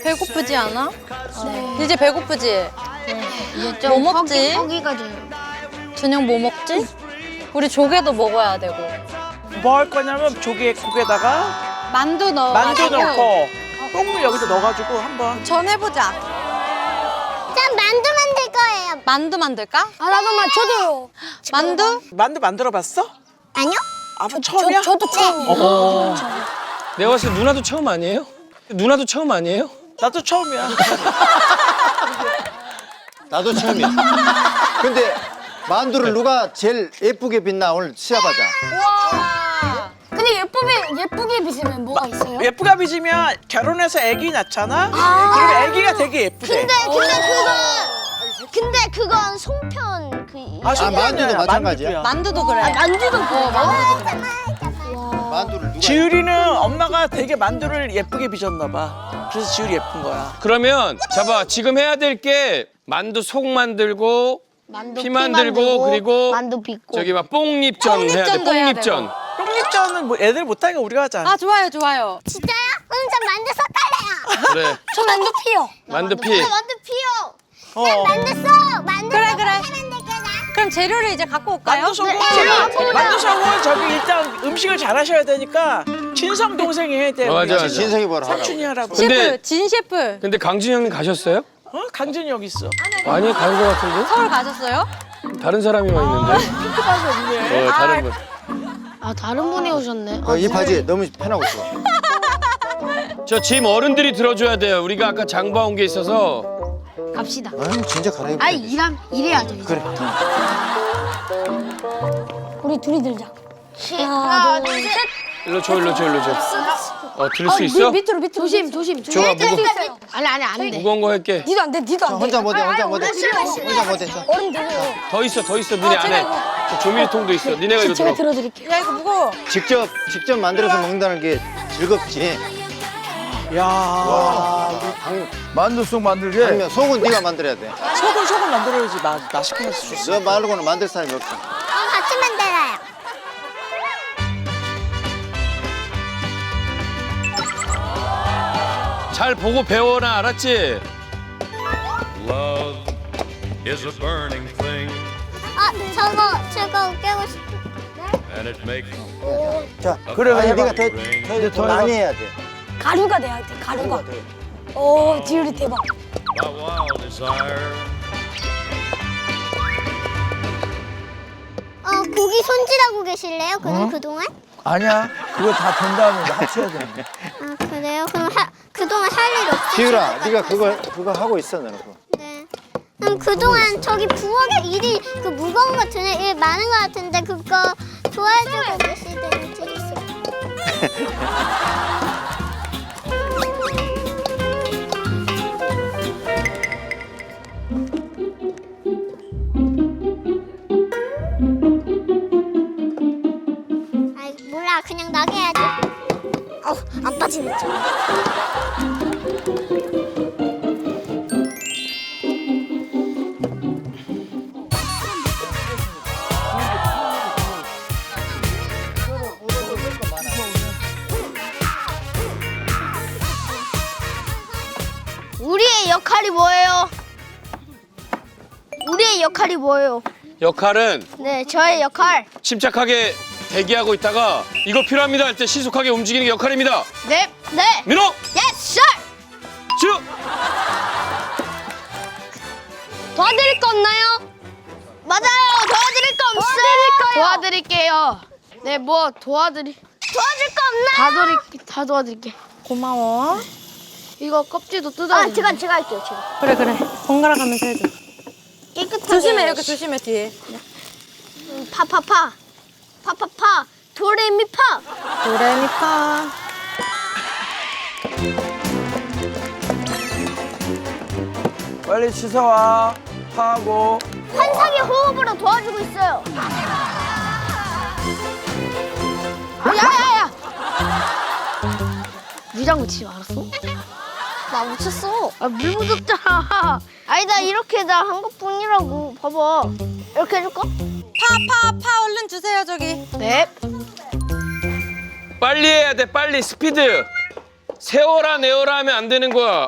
배고프지 않아? 이제 배고프지? 이제 좀 뭐 먹지? 허기가 져요. 저녁 뭐 먹지? 우리 조개도 먹어야 되고. 뭐 할 거냐면 조개국에다가 만두 넣어. 만두 넣고 뽕물 여기서 넣어가지고 한번. 전해보자. 짠 만두 만들 거예요. 만두 만들까? 아 나도 저도요. 만두? 만두 만들어봤어? 아니요? 아, 처음이야? 저도 처음. 내가 봤을 때 누나도 처음 아니에요? 누나도 처음 아니에요? 나도 처음이야. 나도 처음이야. 근데 만두를 누가 제일 예쁘게 빚나 오늘 시합하자. 근데 예쁘게 빚으면 뭐가 있어요? 예쁘가 빚으면 결혼해서 아기 낳잖아? 그러면 아기가 되게 예쁘대. 근데 그건 송편 아, 만두도 마찬가지야? 만두도 그래. 만두도 만두를 누가 지율이는 엄마가 되게 만두를 예쁘게 빚었나 봐. 그래서 지율이 예쁜 거야. 그러면 잡아 지금 해야 될 게 만두 속 만들고 피 만들고 그리고 만두 빚고. 저기 막 뽕잎전 해야 돼. 뽕잎전도 해야 뽕잎전. 똥립전은 뭐 애들 못하니까 우리가 하자. 아 좋아요 좋아요. 진짜요? 그럼 저 만두 섞을래요. 그래. 저 만두 피요. 만두 피. 만두 피요. 어. 만두 써. 만두 그래, 써. 그래. 하면 되잖아. 그럼 재료를 이제 갖고 올까요? 만두 속은 네. 만두 속은 저기 일단 음식을 잘하셔야 되니까 친성 동생이 해야 돼. 맞아, 맞아. 진석이 뭐라 하라고. 사촌이 하라고. 근데- 셰프 진 셰프 근데 강진 형님 가셨어요? 어? 강진이 여기 있어. 아니 간 거 같은데? 서울 가셨어요? 다른 사람이 와 있는데. 핑크바지 없네. 다른 분. 아 다른 분이 오셨네. 이 바지 너무 편하고 좋아. 저 짐 어른들이 들어줘야 돼요. 우리가 아까 장봐 온 게 있어서. 갑시다. 아유 진짜 갈아입고. 아니 일해야죠. 이제. 그래. 우리 둘이 들자. 하나 둘 셋. 일로 줘. 들 수 있어? 밑으로 조심. 좋아, 무거- 아니 안 돼. 무거운 거 할게. 니도 안 돼. 혼자 못해. 혼자 못해. 어른 들어요. 더 있어. 니네 안에. 저 조미료통도 있어. 니네가 이거 제가 들어. 들어드릴게요. 야 이거 무거워. 직접 만들어서 먹는다는 게 즐겁지. 야. 와. 만두국 만들게. 아니면 속은 네가 만들어야 돼. 속은 만들어야지 맛있게 할수 있어. 너 말고는 만들 사람이 없어. 같이 만들어요. 잘 보고 배워라. 알았지? Love is a burning thing, 저거 깨고 싶어. and it makes 자, 그래, 아니 해봐. 네가 더 많이 해야 돼. 가루가 돼야 돼. 가루가. 오 지율이 대박. my wild desire. 고기 손질하고 계실래요? 그동안? 아니야. 그거 다 된 다음에 합쳐야 돼. 아 그래요? 그럼 그동안 할 일 없으시죠? 지율아, 네가 그거 하고 있어 너는 그거. 네. 그럼 그동안 저기 부엌에 일이 그 무거운 거 드는 일 많은 것 같은데 그거 도와주고 계시든지 있어요. 아이 몰라 그냥 나게 해야지. 안 빠지네 좀. 우리의 역할이 뭐예요? 우리의 역할이 뭐예요? 역할은 네, 저의 역할. 침착하게 대기하고 있다가 이거 필요합니다 할 때 신속하게 움직이는 게 역할입니다. 네, 네. 민호! 예스, 쭉! 도와드릴 거 없나요? 맞아요. 도와드릴 거 없어요. 도와드릴게요. 네, 뭐 도와줄 거 없나요? 다 도와드릴게. 고마워. 이거 껍질도 뜯어야 돼. 제가 할게요. 제가. 그래. 번갈아 가면서 해줘. 깨끗하게. 조심해 이렇게 조심해 뒤에. 파파파. 도레미파. 도레미파. 빨리 씻어와. 하고. 환상의 호흡으로 도와주고 있어요. 야야야. 물장구 치지 말았어? 나 묻혔어. 물 묻었잖아. 아니다 이렇게 나 한 것뿐이라고. 봐봐. 이렇게 해줄까? 파 얼른 주세요 저기. 네. 빨리 해야 돼 빨리 스피드. 세워라 내워라 하면 안 되는 거야.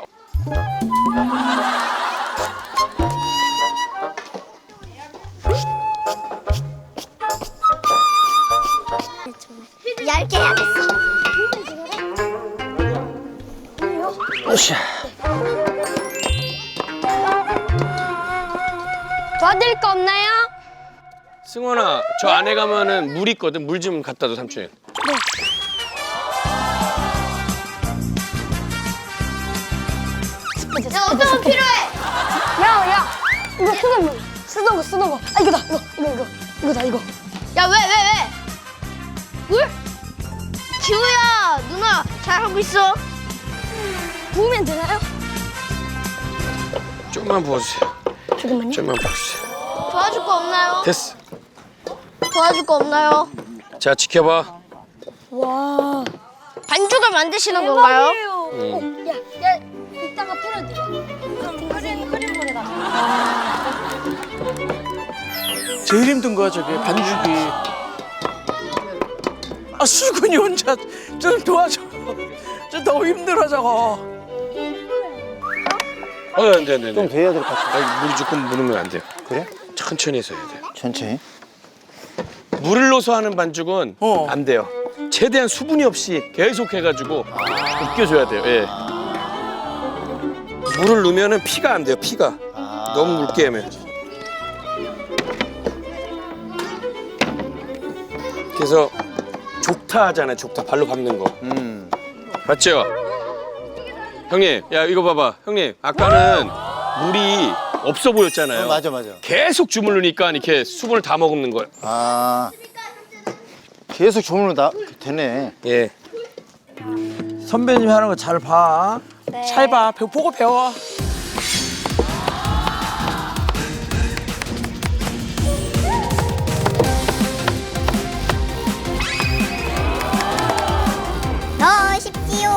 얇게 해야겠어. 도와드릴 거 없나요? 승원아, 저 안에 가면은 물 있거든. 물 좀 갖다 줘, 삼촌. 야, 어떤 거 필요해? 야, 이거 쓰던 거. 아, 이거다, 이거. 야, 왜? 물? 지우야, 누나 잘하고 있어. 부으면 되나요? 좀만 부어주세요. 조금만요. 좀만 부어주세요. 도와줄 거 없나요? 됐어. 도와줄 거 없나요? 자, 지켜봐. 와. 반죽을 만드시는 건가요? 야, 이따가 뿌려드려. 끓인 물에다가. 제일 힘든 거야 저게 반죽이. 아 수근이 혼자 좀 도와줘. 좀 너무 힘들어 저거. 안 돼. 좀 더 해야 될 것 같아. 아, 물 조금 묻으면 안 돼요. 그래? 천천히 해서 해야 돼. 천천히. 물을 넣어서 하는 반죽은 어. 안 돼요. 최대한 수분이 없이 계속 해가지고 으깨줘야 돼요. 예. 물을 넣으면은 피가 안 돼요. 피가 너무 묽게 하면. 그래서 족타 하잖아요. 족타 발로 밟는 거. 맞죠? 형님, 야 이거 봐봐. 형님, 아까는 물이 없어 보였잖아요. 맞아. 계속 주물르니까 이렇게 수분을 다 머금는 거예요. 아, 계속 주문을 다 되네. 예. 선배님이 하는 거 잘 봐. 잘 봐. 보고 배워. 넣으십시오.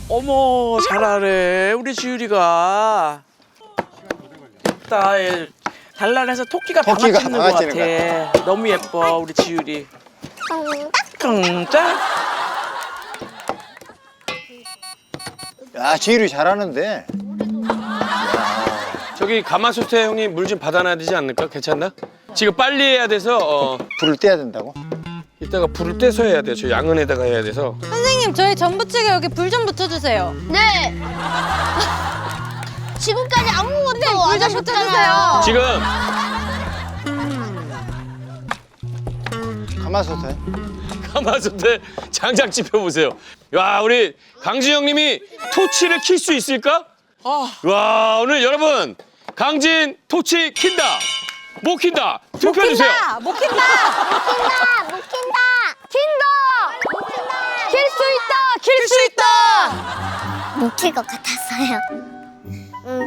어머 잘하네 우리 지율이가. 나 단란해서 토끼가 방아 토끼가 찢는 방아 것 찌는 같아. 너무 예뻐 우리 지율이. 깡짝. 야, 지율이 잘하는데. 저기 가마솥에 형님 물 좀 받아놔야 되지 않을까? 괜찮나? 지금 빨리 해야 돼서 불을 떼야 된다고? 이따가 불을 떼서 해야 돼요. 저 양은에다가 해야 돼서. 선생님, 저희 전부찌개 여기 불 좀 붙여주세요. 네. 지금까지 아무것도 안 불 좀 하셨잖아요. 지금 가마솥에. 가마솥에 장작 짚어보세요. 야, 우리 강진 형님이 토치를 킬 수 있을까? 와, 오늘 여러분 강진 토치 킨다. 못 킨다. 투표해주세요. 못 킨다. 못 킨다. 킬 수 있다. 못 킬 것 같았어요.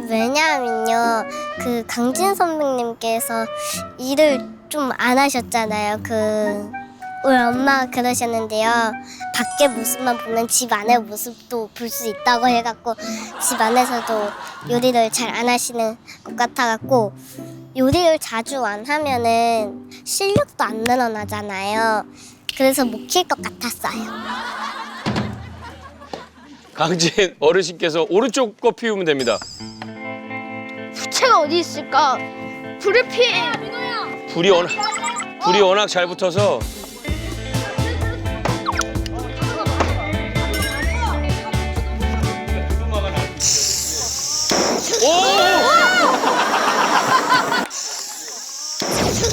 왜냐하면요, 그 강진 선배님께서 일을 좀 안 하셨잖아요. 우리 엄마가 그러셨는데요. 밖에 모습만 보면 집 안의 모습도 볼 수 있다고 해갖고 집 안에서도 요리를 잘 안 하시는 것 같아갖고 요리를 자주 안 하면은 실력도 안 늘어나잖아요. 그래서 못 킬 것 같았어요. 강진 어르신께서 오른쪽 거 피우면 됩니다. 부채가 어디 있을까? 불을 피해. 불이 워낙 잘 붙어서. 오!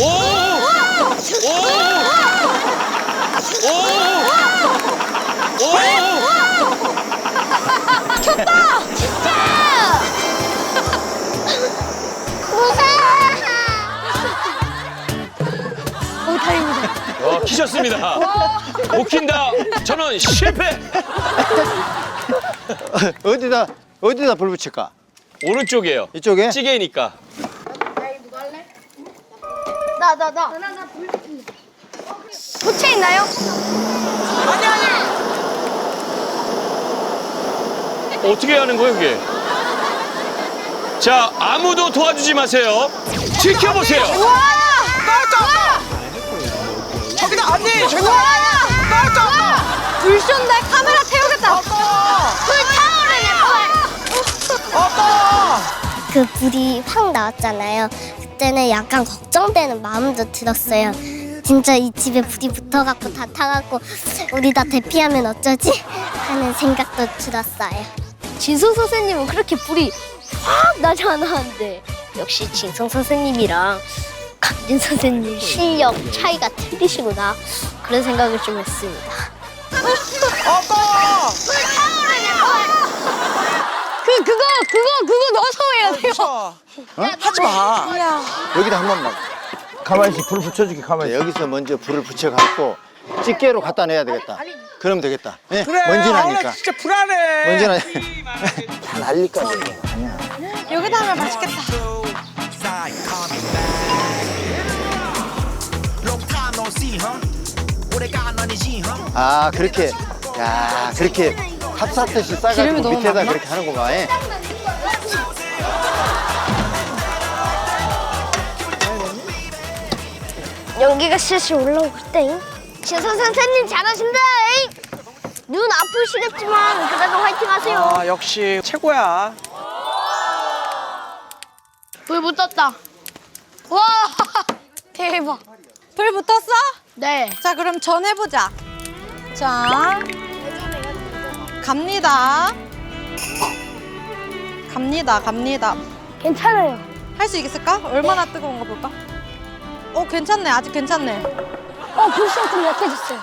오! 오! 오! 키셨습니다. 못 킨다. 저는 실패. 어디다 불 붙일까? 오른쪽이에요. 이쪽에? 찌개니까. 나. 부채 있나요? 어떻게 하는 거예요, 그게? 자, 아무도 도와주지 마세요. 지켜보세요. 저기다 언니 저기다. 불 쏜다. 카메라 태우겠다. 그 불이 확 나왔잖아요. 그때는 약간 걱정되는 마음도 들었어요. 진짜 이 집에 불이 붙어갖고 다 타갖고 우리 다 대피하면 어쩌지? 하는 생각도 들었어요. 진성 선생님은 그렇게 불이 확 나지 않았는데 역시 진성 선생님이랑 강진 선생님 실력 차이가 틀리시구나 그런 생각을 좀 했습니다. 그거 넣어서 해야 돼요. 하지 마. 여기다 한 번만. 가만히 있어. 불 붙여줄게. 가만히 있어. 여기서 먼저 불을 붙여갖고 집게로 갖다 내야 되겠다. 그럼 되겠다. 예? 그래. 먼지 나 나니까. 진짜 불안해. 먼지 나니까. 다 날릴까 아니야. 여기다 하면 맛있겠다. 아 그렇게. 야 그렇게 합사듯이 기름이 싸가지고 너무 밑에다 많나? 그렇게 하는구만. 예? 연기가 슬슬 올라오고 있다잉. 진성 선생님 잘하신다. 눈 아프시겠지만 그래도 화이팅 하세요. 아 역시 최고야. 불 붙었다. 와 대박. 불 붙었어? 네. 자, 그럼 전해보자. 자, 갑니다. 갑니다. 괜찮아요. 할 수 있을까? 얼마나 뜨거운가 볼까? 괜찮네. 아직 괜찮네. 불씨가 좀 약해졌어요.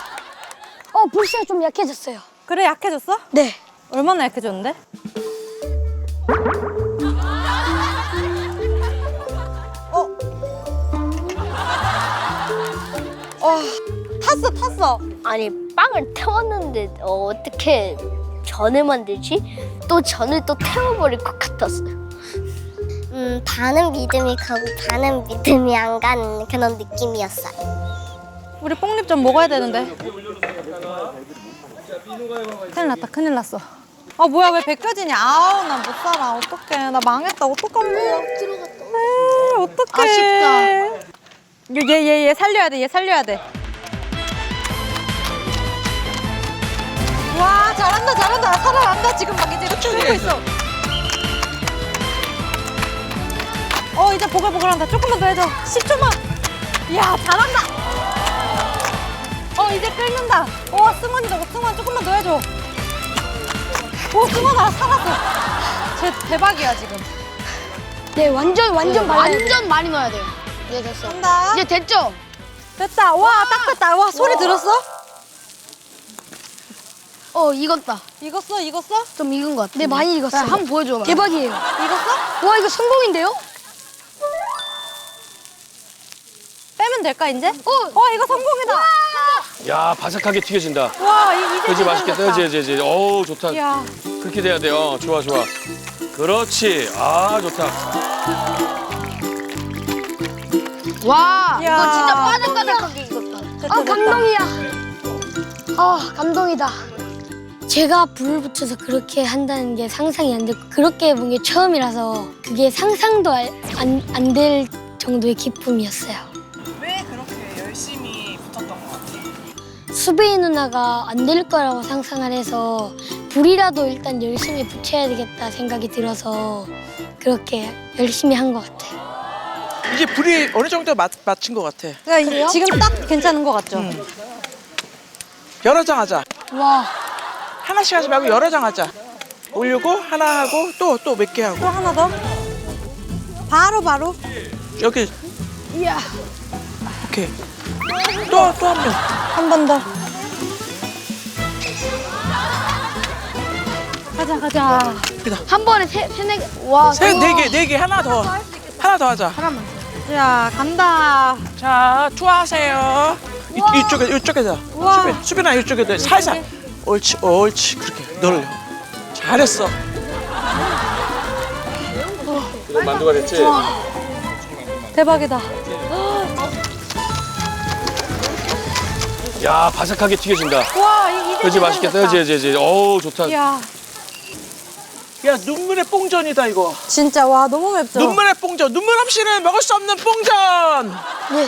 불씨가 좀 약해졌어요. 그래, 약해졌어? 네. 얼마나 약해졌는데? 탔어. 아니 빵을 태웠는데 어떻게 전을 만들지? 또 전을 또 태워버릴 것 같았어요. 반은 믿음이 가고 반은 믿음이 안 가는 그런 느낌이었어요. 우리 뽕잎 좀 먹어야 되는데. 큰일 났어. 뭐야, 왜 벗겨지냐? 아우, 나 못 살아. 어떡해. 나 망했다. 어떡하면. 어떡해. 아쉽다. 얘 살려야 돼. 와, 잘한다. 살아난다. 지금 막 이제 흡수되고 있어. 이제 보글보글한다. 조금만 더 해줘. 10초만. 이야, 잘한다. 이제 끓는다. 승원이다. 승원 조금만 더 해줘. 승원아, 살았어. 쟤 대박이야, 지금. 네, 완전 많이 넣어야 돼요. 이제 됐어. 간다. 이제 됐죠? 됐다. 와, 딱 됐다. 와, 소리 들었어? 익었다. 익었어? 좀 익은 것 같아. 네, 많이 익었어요. 한번 보여줘. 대박이에요. 익었어? 와, 이거 성공인데요? 빼면 될까, 이제? 이거 성공이다. 야 바삭하게 튀겨진다. 와, 이제 그지 맛있겠다. 그지. 어우 좋다. 야, 그렇게 돼야 돼. 좋아. 그렇지. 좋다. 와, 야. 이거 진짜 바삭바삭하게 익었다. 감동이야. 감동이다. 제가 불을 붙여서 그렇게 한다는 게 상상이 안 됐고 그렇게 해본 게 처음이라서 그게 상상도 안 될 정도의 기쁨이었어요. 왜 그렇게 열심히 붙었던 것 같아? 수빈이 누나가 안 될 거라고 상상을 해서 불이라도 일단 열심히 붙여야 되겠다 생각이 들어서 그렇게 열심히 한 것 같아요. 이제 불이 어느 정도 맞춘 것 같아. 그러니까 지금 딱 괜찮은 것 같죠? 여러 장 하자. 와, 하나씩 하지 말고 여러 장 하자. 올리고 하나 하고 또 몇 개 하고. 또 하나 더? 바로. 여기. 이야. 오케이. 또 한 명. 한 번 더. 가자. 한 번에 세네 개. 와, 네 개 하나 더 하자. 자, 간다. 자, 좋아하세요. 이쪽에다. 우와. 수빈아 이쪽에다 살살. 옳지. 그렇게 널려. 잘했어. 이거 만두가 됐지? 대박이다. 야 바삭하게 튀겨진다. 와, 이제 그지 맛있겠다. 그지. 어우 좋다. 야, 야, 눈물의 뽕전이다, 이거. 진짜 와 너무 맵죠? 눈물의 뽕전. 눈물 없이는 먹을 수 없는 뽕전. 네.